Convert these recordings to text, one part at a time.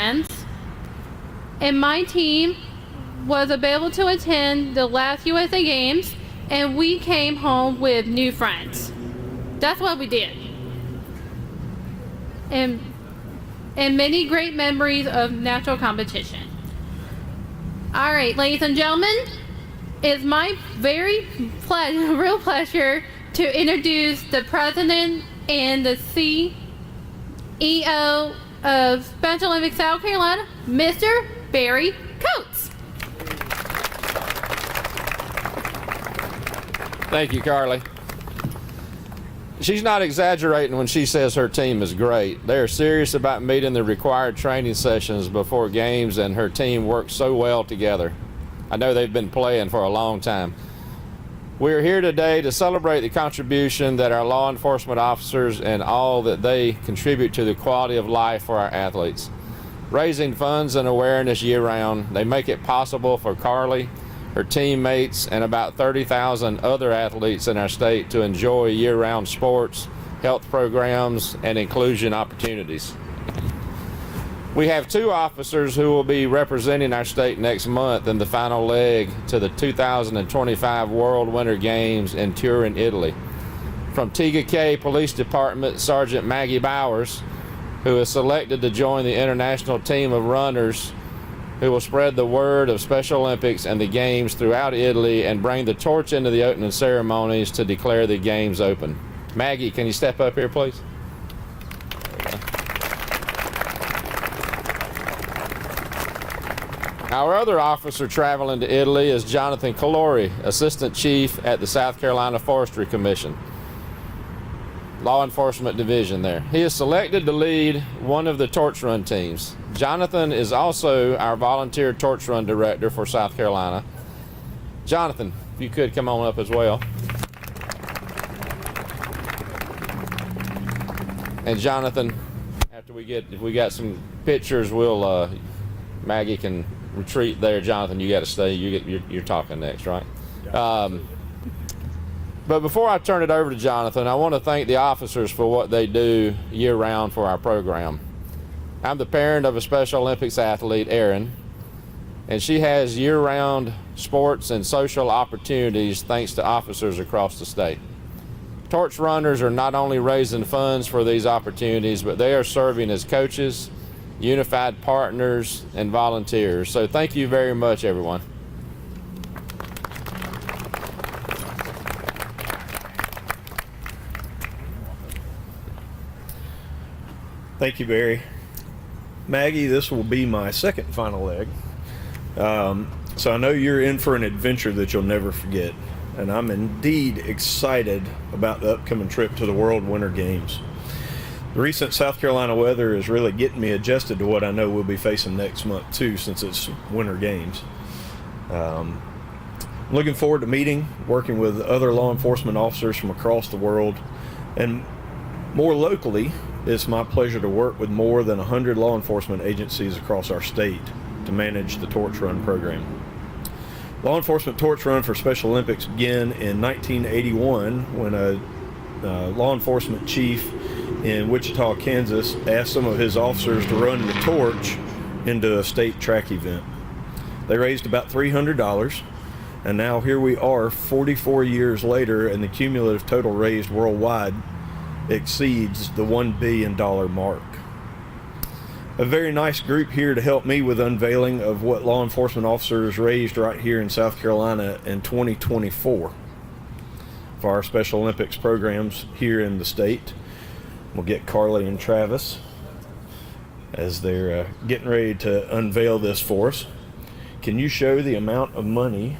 friends, and my team was able to attend the last USA Games, and we came home with new friends. That's what we did. And many great memories of natural competition. All right, ladies and gentlemen, it's my real pleasure to introduce the president and the CEO of Special Olympics South Carolina, Mr. Barry Coates. Thank you, Carly. She's not exaggerating when she says her team is great. They are serious about meeting the required training sessions before games, and her team works so well together. I know they've been playing for a long time. We are here today to celebrate the contribution that our law enforcement officers and all that they contribute to the quality of life for our athletes. Raising funds and awareness year-round, they make it possible for Carly, her teammates, and about 30,000 other athletes in our state to enjoy year-round sports, health programs, and inclusion opportunities. We have two officers who will be representing our state next month in the final leg to the 2025 World Winter Games in Turin, Italy. From TGK Police Department, Sergeant Maggie Bowers, who is selected to join the international team of runners who will spread the word of Special Olympics and the Games throughout Italy and bring the torch into the opening ceremonies to declare the Games open. Maggie, can you step up here, please? Our other officer traveling to Italy is Jonathan Calori, Assistant Chief at the South Carolina Forestry Commission, Law Enforcement Division there. He is selected to lead one of the torch run teams. Jonathan is also our volunteer torch run director for South Carolina. Jonathan, if you could come on up as well. And Jonathan, after if we got some pictures, Maggie can retreat there. Jonathan, you got to stay. You're talking next, right? But before I turn it over to Jonathan, I want to thank the officers for what they do year-round for our program. I'm the parent of a Special Olympics athlete, Erin, and she has year-round sports and social opportunities thanks to officers across the state. Torch runners are not only raising funds for these opportunities, but they are serving as coaches, unified partners, and volunteers. So thank you very much, everyone. Thank you, Barry. Maggie, this will be my second final leg. So I know you're in for an adventure that you'll never forget. And I'm indeed excited about the upcoming trip to the World Winter Games. The recent South Carolina weather is really getting me adjusted to what I know we'll be facing next month too, since it's Winter Games. I'm looking forward to working with other law enforcement officers from across the world, and more locally, it's my pleasure to work with more than 100 law enforcement agencies across our state to manage the Torch Run program. Law enforcement torch run for Special Olympics began in 1981 when a law enforcement chief in Wichita, Kansas asked some of his officers to run the torch into a state track event. They raised about $300, and now here we are 44 years later, and the cumulative total raised worldwide exceeds the $1 billion mark. A very nice group here to help me with unveiling of what law enforcement officers raised right here in South Carolina in 2024 for our Special Olympics programs here in the state. We'll get Carly and Travis as they're getting ready to unveil this for us. Can you show the amount of money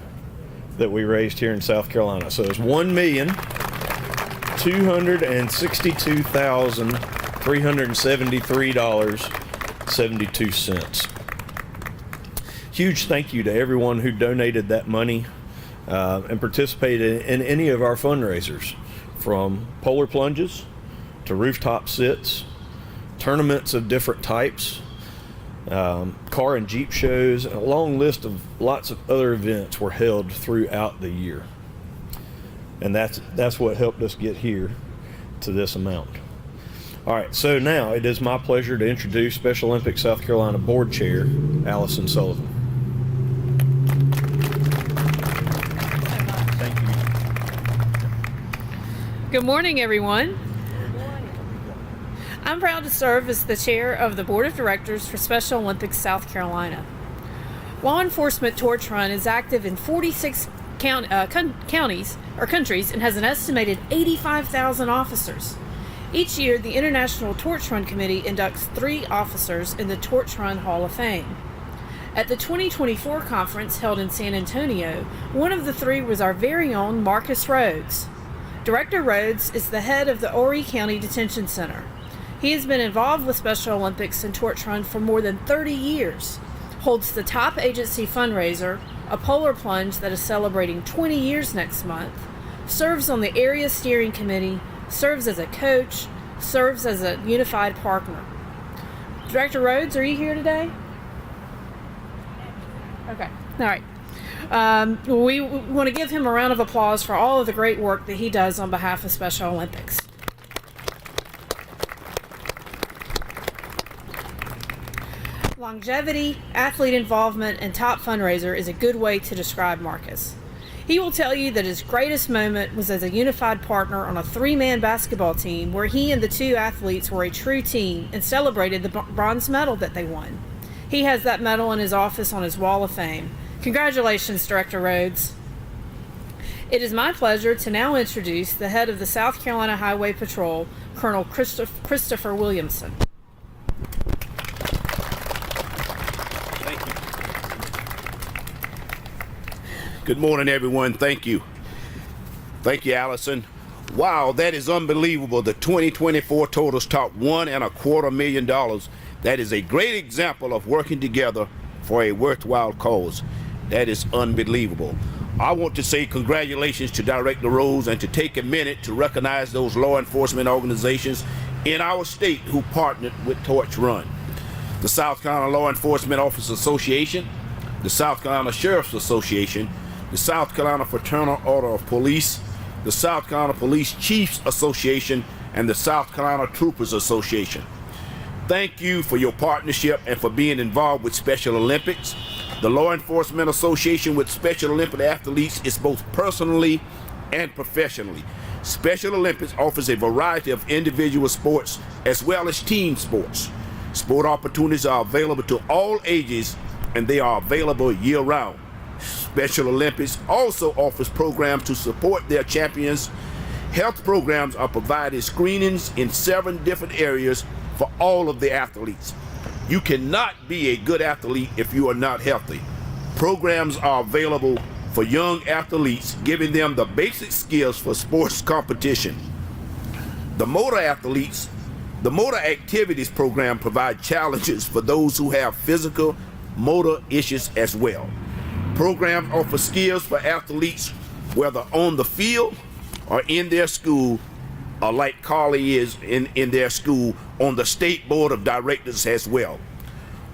that we raised here in South Carolina? So it's $1,262,373.72. Huge thank you to everyone who donated that money and participated in any of our fundraisers, from polar plunges to rooftop sits, tournaments of different types, car and Jeep shows, and a long list of lots of other events were held throughout the year. And that's what helped us get here to this amount. All right, so now it is my pleasure to introduce Special Olympics South Carolina Board Chair, Allison Sullivan. Thank you. Good morning, everyone. I'm proud to serve as the chair of the Board of Directors for Special Olympics South Carolina. Law enforcement torch run is active in 46 counties or countries and has an estimated 85,000 officers. Each year, the International Torch Run Committee inducts 3 officers in the Torch Run Hall of Fame. At the 2024 conference held in San Antonio, one of the 3 was our very own Marcus Rhodes. Director Rhodes is the head of the Horry County Detention Center. He has been involved with Special Olympics and Torch Run for more than 30 years, holds the top agency fundraiser, a polar plunge that is celebrating 20 years next month, serves on the area steering committee, serves as a coach, serves as a unified partner. Director Rhodes, are you here today? Okay, all right. We want to give him a round of applause for all of the great work that he does on behalf of Special Olympics. Longevity, athlete involvement, and top fundraiser is a good way to describe Marcus. He will tell you that his greatest moment was as a unified partner on a 3-man basketball team where he and the 2 athletes were a true team and celebrated the bronze medal that they won. He has that medal in his office on his wall of fame. Congratulations, Director Rhodes. It is my pleasure to now introduce the head of the South Carolina Highway Patrol, Colonel Christopher Williamson. Good morning, everyone. Thank you. Thank you, Allison. Wow, that is unbelievable. The 2024 totals topped $1.25 million. That is a great example of working together for a worthwhile cause. That is unbelievable. I want to say congratulations to Director Rose and to take a minute to recognize those law enforcement organizations in our state who partnered with Torch Run. The South Carolina Law Enforcement Officers Association, the South Carolina Sheriff's Association, the South Carolina Fraternal Order of Police, the South Carolina Police Chiefs Association, and the South Carolina Troopers Association. Thank you for your partnership and for being involved with Special Olympics. The Law Enforcement Association with Special Olympic athletes is both personally and professionally. Special Olympics offers a variety of individual sports as well as team sports. Sport opportunities are available to all ages and they are available year-round. Special Olympics also offers programs to support their champions. Health programs are provided screenings in 7 different areas for all of the athletes. You cannot be a good athlete if you are not healthy. Programs are available for young athletes, giving them the basic skills for sports competition. The motor activities program provide challenges for those who have physical motor issues as well. Programs offer skills for athletes whether on the field or in their school, or like Carly is in their school on the State Board of Directors as well.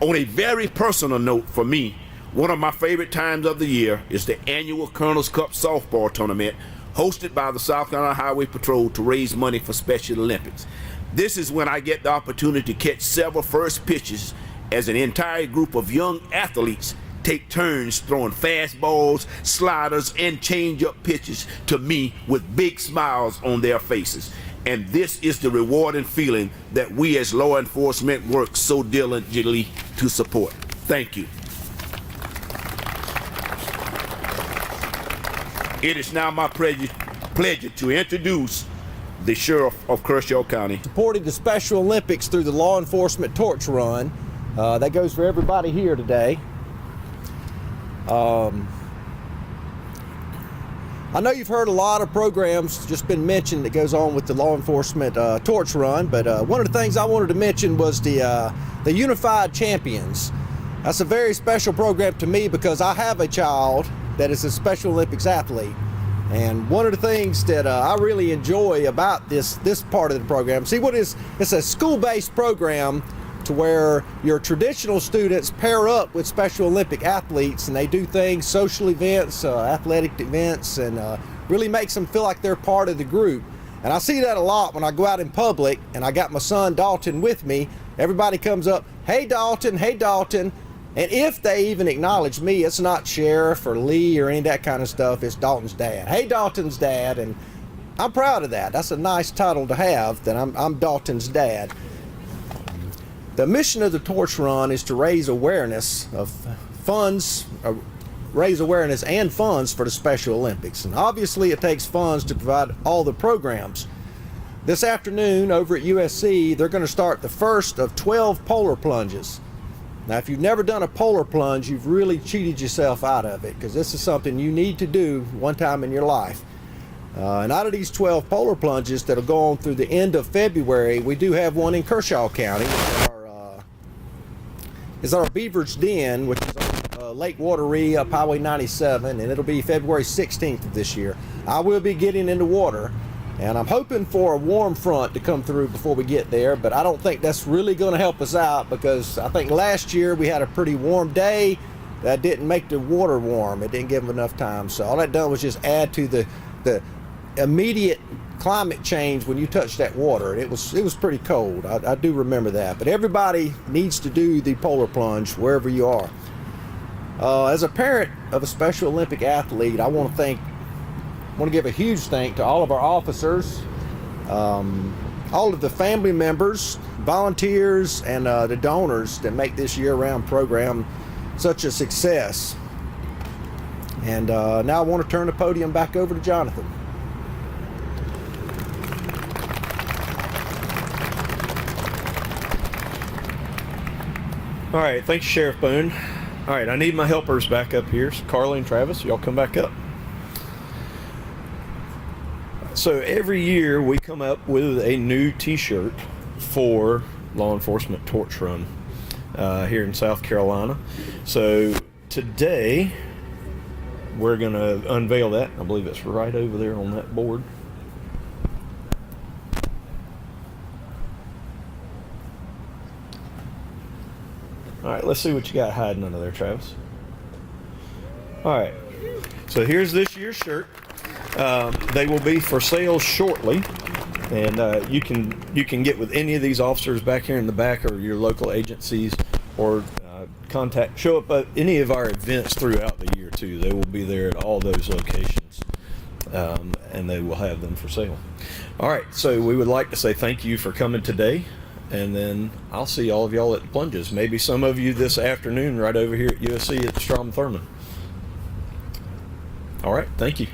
On a very personal note for me, one of my favorite times of the year is the annual Colonel's Cup softball tournament hosted by the South Carolina Highway Patrol to raise money for Special Olympics. This is when I get the opportunity to catch several first pitches as an entire group of young athletes take turns throwing fastballs, sliders, and change-up pitches to me with big smiles on their faces. And this is the rewarding feeling that we as law enforcement work so diligently to support. Thank you. It is now my pleasure to introduce the Sheriff of Kershaw County. Supporting the Special Olympics through the Law Enforcement Torch Run. That goes for everybody here today. I know you've heard a lot of programs just been mentioned that goes on with the Law Enforcement Torch Run, but one of the things I wanted to mention was the Unified Champions. That's a very special program to me because I have a child that is a Special Olympics athlete. And one of the things that I really enjoy about this part of the program, it's a school-based program to where your traditional students pair up with Special Olympic athletes and they do things, social events, athletic events, and really makes them feel like they're part of the group. And I see that a lot when I go out in public and I got my son Dalton with me. Everybody comes up, hey Dalton, hey Dalton. And if they even acknowledge me, it's not Sheriff or Lee or any of that kind of stuff. It's Dalton's dad. Hey, Dalton's dad. And I'm proud of that. That's a nice title to have, that I'm Dalton's dad. The mission of the Torch Run is to raise awareness of funds, raise awareness and funds for the Special Olympics. And obviously it takes funds to provide all the programs. This afternoon over at USC, they're going to start the first of 12 polar plunges. Now, if you've never done a polar plunge, you've really cheated yourself out of it, because this is something you need to do one time in your life. And out of these 12 polar plunges that'll go on through the end of February, we do have one in Kershaw County. It's our Beaver's Den, which is on Lake Wateree up Highway 97, and it'll be February 16th of this year. I will be getting into water, and I'm hoping for a warm front to come through before we get there, but I don't think that's really going to help us out, because I think last year we had a pretty warm day that didn't make the water warm. It didn't give them enough time. So all that done was just add to the immediate climate change when you touch that water. It was pretty cold. I do remember that. But everybody needs to do the polar plunge wherever you are. As a parent of a Special Olympic athlete, I want to give a huge thank to all of our officers, all of the family members, volunteers, and the donors that make this year-round program such a success. And now I want to turn the podium back over to Jonathan. All right, thanks, Sheriff Boone. All right, I need my helpers back up here. So Carly and Travis, y'all come back up. So every year we come up with a new t-shirt for Law Enforcement Torch Run here in South Carolina. So today we're going to unveil that. I believe it's right over there on that board. All right, let's see what you got hiding under there, Travis. All right, so here's this year's shirt. They will be for sale shortly, and you can get with any of these officers back here in the back, or your local agencies, or show up at any of our events throughout the year too. They will be there at all those locations, and they will have them for sale. All right, so we would like to say thank you for coming today. And then I'll see all of y'all at the plunges. Maybe some of you this afternoon right over here at USC at the Strom Thurmond. All right, thank you.